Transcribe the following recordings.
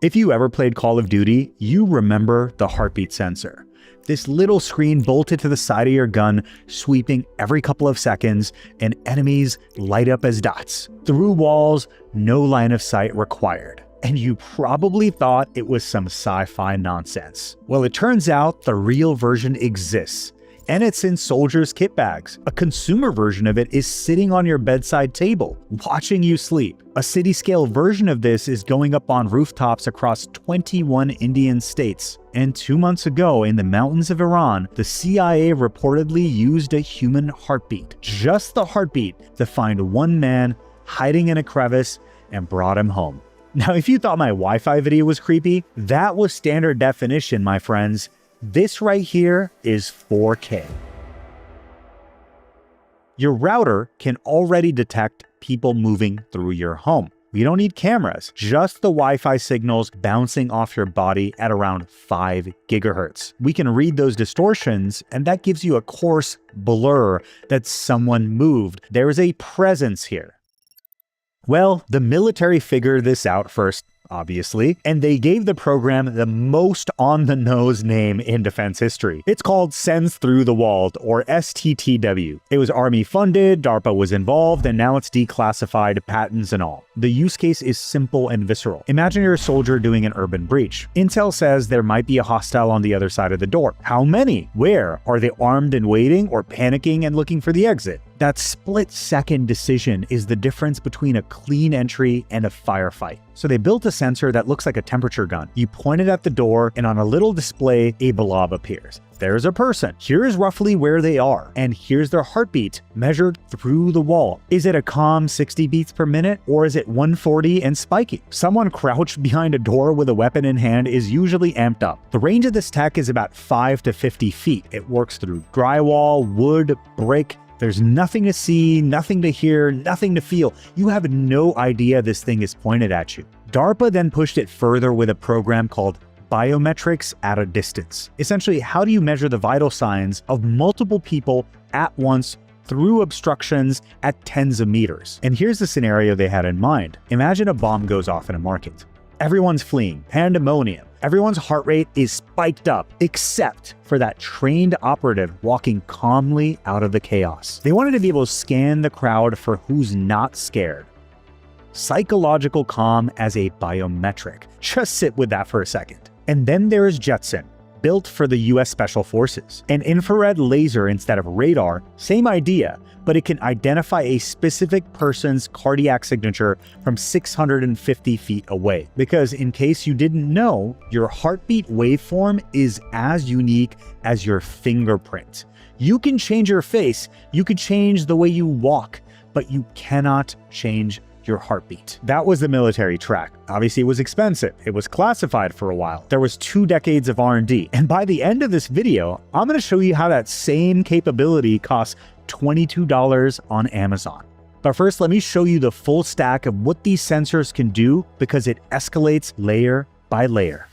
If you ever played Call of Duty, you remember the heartbeat sensor. This little screen bolted to the side of your gun, sweeping every couple of seconds, and enemies light up as dots. Through walls, no line of sight required. And you probably thought it was some sci-fi nonsense. Well, it turns out the real version exists. And it's in soldiers' kit bags. A consumer version of it is sitting on your bedside table, watching you sleep. A city-scale version of this is going up on rooftops across 21 Indian states. And 2 months ago, in the mountains of Iran, the CIA reportedly used a human heartbeat, just the heartbeat, to find one man hiding in a crevice and brought him home. Now, if you thought my Wi-Fi video was creepy, that was standard definition, my friends. This right here is 4K. Your router can already detect people moving through your home. You don't need cameras, just the Wi-Fi signals bouncing off your body at around 5 gigahertz. We can read those distortions, and that gives you a coarse blur that someone moved. There is a presence here. Well, the military figured this out first, obviously, and they gave the program the most on-the-nose name in defense history. It's called Sends Through the Wall, or STTW. It was Army-funded, DARPA was involved, and now it's declassified, patents and all. The use case is simple and visceral. Imagine you're a soldier doing an urban breach. Intel says there might be a hostile on the other side of the door. How many? Where? Are they armed and waiting, or panicking and looking for the exit? That split-second decision is the difference between a clean entry and a firefight. So they built a sensor that looks like a temperature gun. You point it at the door, and on a little display, a blob appears. There's a person. Here's roughly where they are, and here's their heartbeat measured through the wall. Is it a calm 60 beats per minute, or is it 140 and spiky? Someone crouched behind a door with a weapon in hand is usually amped up. The range of this tech is about 5 to 50 feet. It works through drywall, wood, brick. There's nothing to see, nothing to hear, nothing to feel. You have no idea this thing is pointed at you. DARPA then pushed it further with a program called Biometrics at a Distance. Essentially, how do you measure the vital signs of multiple people at once through obstructions at tens of meters? And here's the scenario they had in mind. Imagine a bomb goes off in a market. Everyone's fleeing, pandemonium. Everyone's heart rate is spiked up, except for that trained operative walking calmly out of the chaos. They wanted to be able to scan the crowd for who's not scared. Psychological calm as a biometric. Just sit with that for a second. And then there is Jetson, built for the US Special Forces. An infrared laser instead of radar, same idea, but it can identify a specific person's cardiac signature from 650 feet away. Because in case you didn't know, your heartbeat waveform is as unique as your fingerprint. You can change your face, you could change the way you walk, but you cannot change your heartbeat. That was the military track. Obviously, it was expensive. It was classified for a while. There was 2 decades of R&D. And by the end of this video, I'm going to show you how that same capability costs $22 on Amazon. But first, let me show you the full stack of what these sensors can do, because it escalates layer by layer.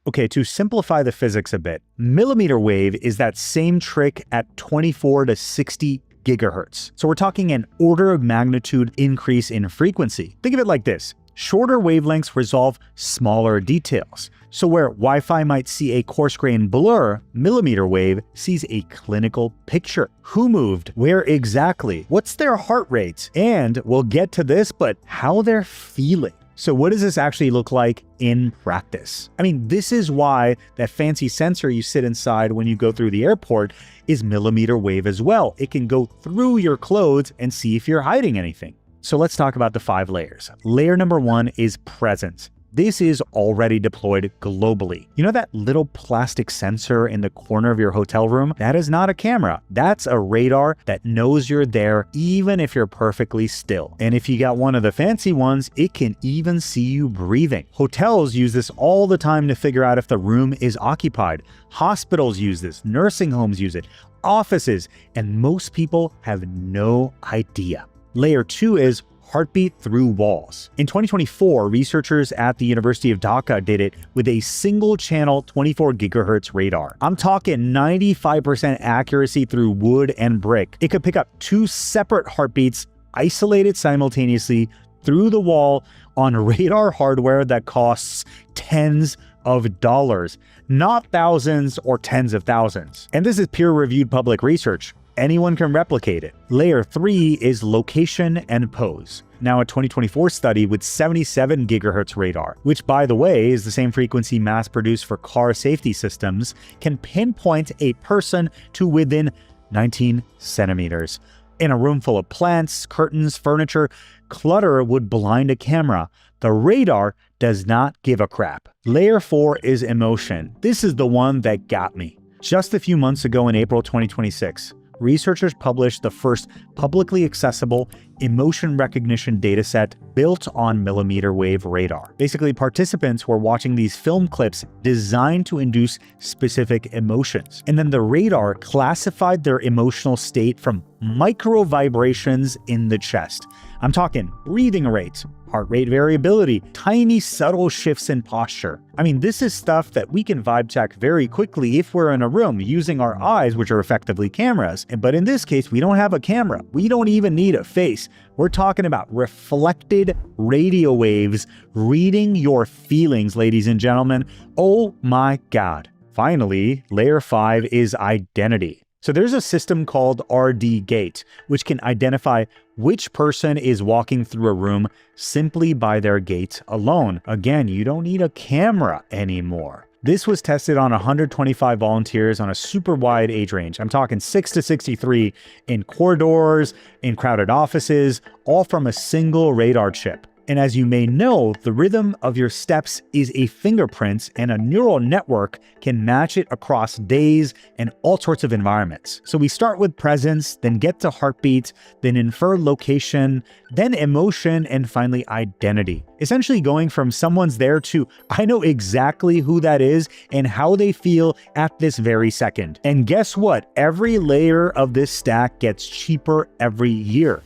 Okay, to simplify the physics a bit, millimeter wave is that same trick at 24 to 60 gigahertz. So we're talking an order of magnitude increase in frequency. Think of it like this. Shorter wavelengths resolve smaller details. So where Wi-Fi might see a coarse-grained blur, millimeter wave sees a clinical picture. Who moved? Where exactly? What's their heart rate? And we'll get to this, but how they're feeling. So what does this actually look like in practice? I mean, this is why that fancy sensor you sit inside when you go through the airport is millimeter wave as well. It can go through your clothes and see if you're hiding anything. So let's talk about the 5 layers. Layer number 1 is presence. This is already deployed globally. You know that little plastic sensor in the corner of your hotel room? That is not a camera. That's a radar that knows you're there even if you're perfectly still. And if you got one of the fancy ones, it can even see you breathing. Hotels use this all the time to figure out if the room is occupied. Hospitals use this, nursing homes use it, offices, and most people have no idea. Layer 2 is heartbeat through walls. In 2024, researchers at the University of Dhaka did it with a single channel 24 gigahertz radar. I'm talking 95% accuracy through wood and brick. It could pick up 2 separate heartbeats, isolated simultaneously, through the wall on radar hardware that costs tens of dollars, not thousands or tens of thousands. And this is peer-reviewed public research. Anyone can replicate it. Layer 3 is location and pose. Now, a 2024 study with 77 gigahertz radar, which by the way is the same frequency mass-produced for car safety systems, can pinpoint a person to within 19 centimeters. In a room full of plants, curtains, furniture, clutter would blind a camera. The radar does not give a crap. Layer 4 is emotion. This is the one that got me. Just a few months ago in April 2026, researchers published the first publicly accessible emotion recognition dataset built on millimeter wave radar. Basically, participants were watching these film clips designed to induce specific emotions. And then the radar classified their emotional state from micro vibrations in the chest. I'm talking breathing rates, heart rate variability, tiny subtle shifts in posture. I mean, this is stuff that we can vibe check very quickly if we're in a room using our eyes, which are effectively cameras. But in this case, we don't have a camera. We don't even need a face. We're talking about reflected radio waves reading your feelings, ladies and gentlemen. Oh my God. Finally, layer 5 is identity. So there's a system called RD Gate, which can identify which person is walking through a room simply by their gait alone. Again, you don't need a camera anymore. This was tested on 125 volunteers on a super wide age range. I'm talking 6 to 63 in corridors, in crowded offices, all from a single radar chip. And as you may know, the rhythm of your steps is a fingerprint, and a neural network can match it across days and all sorts of environments. So we start with presence, then get to heartbeat, then infer location, then emotion, and finally identity. Essentially going from someone's there to, I know exactly who that is and how they feel at this very second. And guess what? Every layer of this stack gets cheaper every year.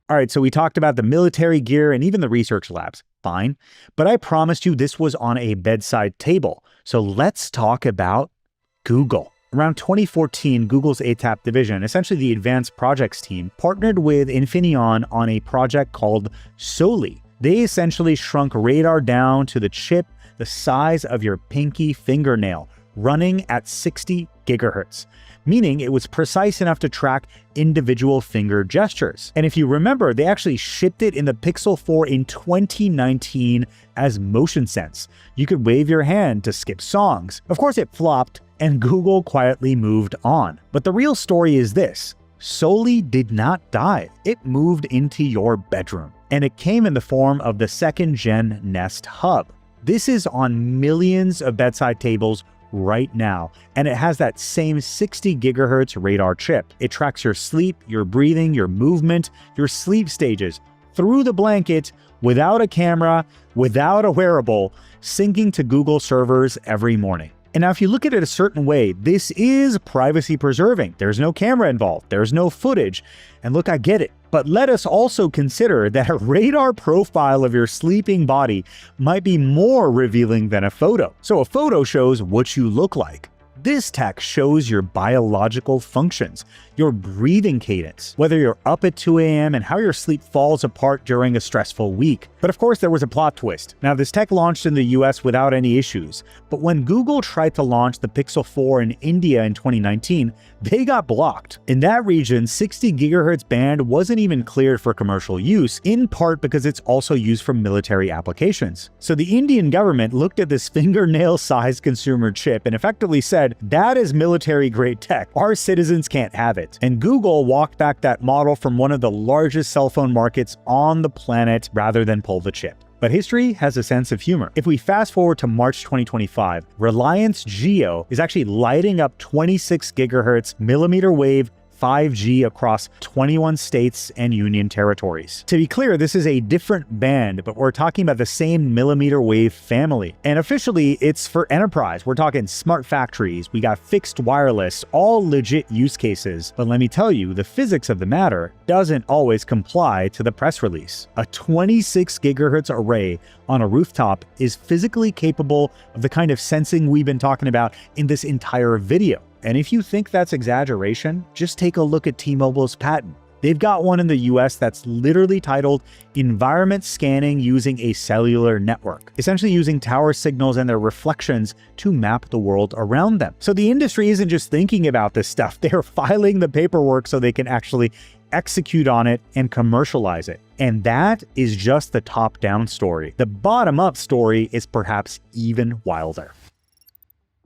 All right, so we talked about the military gear and even the research labs. Fine. But I promised you this was on a bedside table. So let's talk about Google. Around 2014, Google's ATAP division, essentially the advanced projects team, partnered with Infineon on a project called Soli. They essentially shrunk radar down to the chip the size of your pinky fingernail, running at 60 gigahertz, meaning it was precise enough to track individual finger gestures. And if you remember, they actually shipped it in the Pixel 4 in 2019 as motion sense. You could wave your hand to skip songs. Of course, it flopped, and Google quietly moved on. But the real story is this. Soli did not die. It moved into your bedroom, and it came in the form of the second-gen Nest Hub. This is on millions of bedside tables right now, and it has that same 60 gigahertz radar chip. It tracks your sleep, your breathing, your movement, your sleep stages through the blanket without a camera, without a wearable, syncing to Google servers every morning. And now if you look at it a certain way, this is privacy preserving. There's no camera involved. There's no footage. And look, I get it. But let us also consider that a radar profile of your sleeping body might be more revealing than a photo. So a photo shows what you look like. This tech shows your biological functions, your breathing cadence, whether you're up at 2 a.m. and how your sleep falls apart during a stressful week. But of course, there was a plot twist. Now, this tech launched in the US without any issues, but when Google tried to launch the Pixel 4 in India in 2019, they got blocked. In that region, 60 gigahertz band wasn't even cleared for commercial use, in part because it's also used for military applications. So the Indian government looked at this fingernail-sized consumer chip and effectively said, that is military-grade tech. Our citizens can't have it. And Google walked back that model from one of the largest cell phone markets on the planet rather than pull the chip. But history has a sense of humor. If we fast forward to March 2025, Reliance Jio is actually lighting up 26 gigahertz millimeter wave 5G across 21 states and union territories. To be clear, this is a different band, but we're talking about the same millimeter wave family. And officially, it's for enterprise. We're talking smart factories, we got fixed wireless, all legit use cases. But let me tell you, the physics of the matter doesn't always comply to the press release. A 26 gigahertz array on a rooftop is physically capable of the kind of sensing we've been talking about in this entire video. And if you think that's exaggeration, just take a look at T-Mobile's patent. They've got one in the US that's literally titled Environment Scanning Using a Cellular Network, essentially using tower signals and their reflections to map the world around them. So the industry isn't just thinking about this stuff, they're filing the paperwork so they can actually execute on it and commercialize it. And that is just the top-down story. The bottom-up story is perhaps even wilder.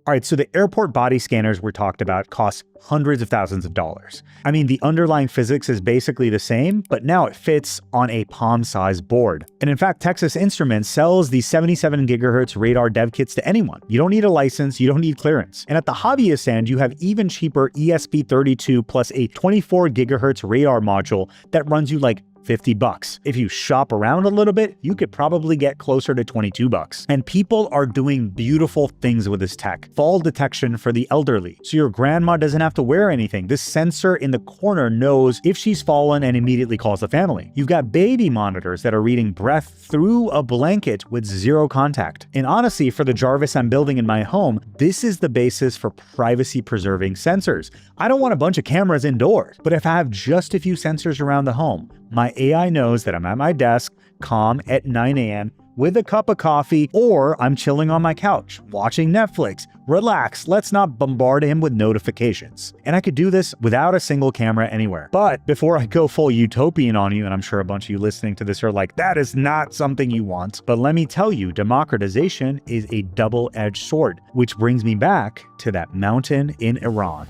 All right, so the airport body scanners we're talked about cost hundreds of thousands of dollars. I mean, the underlying physics is basically the same, but now it fits on a palm-sized board. And in fact, Texas Instruments sells these 77 gigahertz radar dev kits to anyone. You don't need a license, you don't need clearance. And at the hobbyist end, you have even cheaper ESP32 plus a 24 gigahertz radar module that runs you like $50. If you shop around a little bit, you could probably get closer to $22. And people are doing beautiful things with this tech. Fall detection for the elderly. So your grandma doesn't have to wear anything. This sensor in the corner knows if she's fallen and immediately calls the family. You've got baby monitors that are reading breath through a blanket with zero contact. And honestly, for the Jarvis I'm building in my home, this is the basis for privacy-preserving sensors. I don't want a bunch of cameras indoors, but if I have just a few sensors around the home, my AI knows that I'm at my desk, calm at 9 a.m. with a cup of coffee, or I'm chilling on my couch, watching Netflix. Relax, let's not bombard him with notifications. And I could do this without a single camera anywhere. But before I go full utopian on you, and I'm sure a bunch of you listening to this are like, that is not something you want. But let me tell you, democratization is a double-edged sword, which brings me back to that mountain in Iran.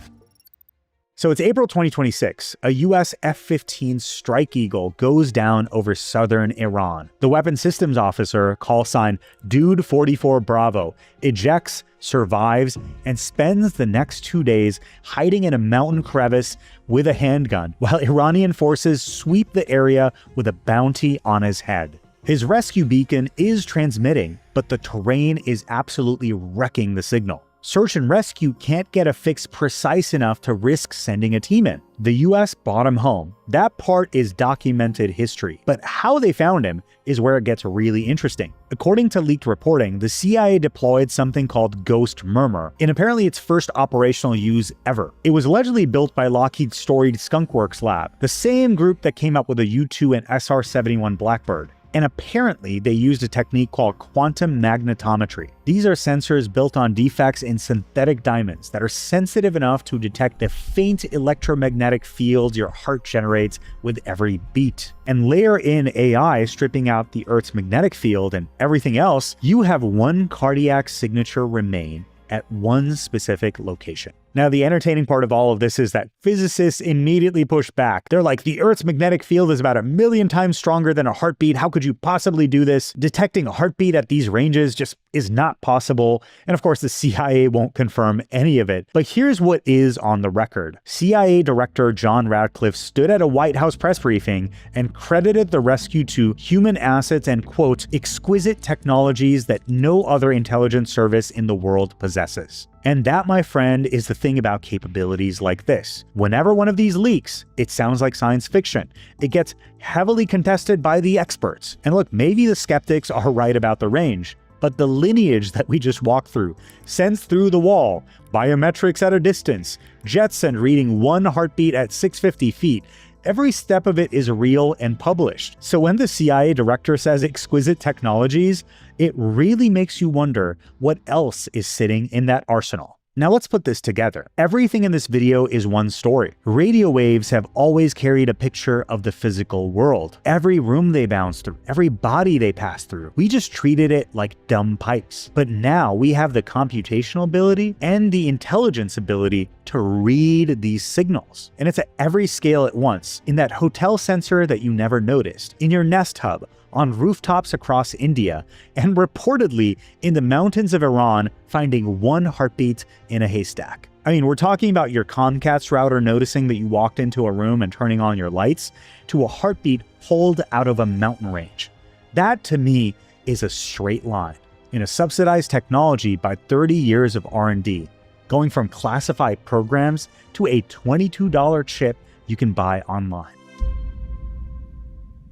So it's April 2026. A US F-15 Strike Eagle goes down over southern Iran. The weapons systems officer, call sign Dude 44 Bravo, ejects, survives, and spends the next 2 days hiding in a mountain crevice with a handgun, while Iranian forces sweep the area with a bounty on his head. His rescue beacon is transmitting, but the terrain is absolutely wrecking the signal. Search and rescue can't get a fix precise enough to risk sending a team in. The US brought him home. That part is documented history. But how they found him is where it gets really interesting. According to leaked reporting, the CIA deployed something called Ghost Murmur in apparently its first operational use ever. It was allegedly built by Lockheed's storied Skunkworks lab, the same group that came up with the U-2 and SR-71 Blackbird. And apparently, they used a technique called quantum magnetometry. These are sensors built on defects in synthetic diamonds that are sensitive enough to detect the faint electromagnetic fields your heart generates with every beat. And layer in AI stripping out the Earth's magnetic field and everything else, you have one cardiac signature remain at one specific location. Now, the entertaining part of all of this is that physicists immediately push back. They're like, the Earth's magnetic field is about 1,000,000 times stronger than a heartbeat. How could you possibly do this? Detecting a heartbeat at these ranges just is not possible. And of course, the CIA won't confirm any of it. But here's what is on the record. CIA Director John Radcliffe stood at a White House press briefing and credited the rescue to human assets and, quote, exquisite technologies that no other intelligence service in the world possesses. And that, my friend, is the thing about capabilities like this. Whenever one of these leaks, it sounds like science fiction. It gets heavily contested by the experts. And look, maybe the skeptics are right about the range, but the lineage that we just walked through, sense through the wall, biometrics at a distance, Jetson reading one heartbeat at 650 feet, every step of it is real and published. So when the CIA director says exquisite technologies, it really makes you wonder what else is sitting in that arsenal. Now let's put this together. Everything in this video is one story. Radio waves have always carried a picture of the physical world. Every room they bounce through, every body they pass through. We just treated it like dumb pipes. But now we have the computational ability and the intelligence ability to read these signals. And it's at every scale at once. In that hotel sensor that you never noticed, in your Nest Hub, on rooftops across India, and reportedly in the mountains of Iran, finding one heartbeat in a haystack. I mean, we're talking about your Comcast router noticing that you walked into a room and turning on your lights, to a heartbeat pulled out of a mountain range. That, to me, is a straight line in a subsidized technology by 30 years of R&D, going from classified programs to a $22 chip you can buy online.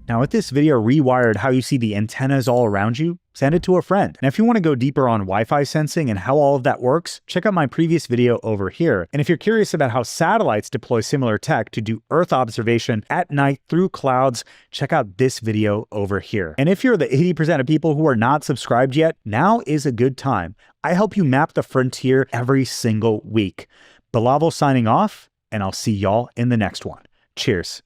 Now, if this video rewired how you see the antennas all around you, send it to a friend. And if you want to go deeper on Wi-Fi sensing and how all of that works, check out my previous video over here. And if you're curious about how satellites deploy similar tech to do Earth observation at night through clouds, check out this video over here. And if you're the 80% of people who are not subscribed yet, now is a good time. I help you map the frontier every single week. Bilavo signing off, and I'll see y'all in the next one. Cheers.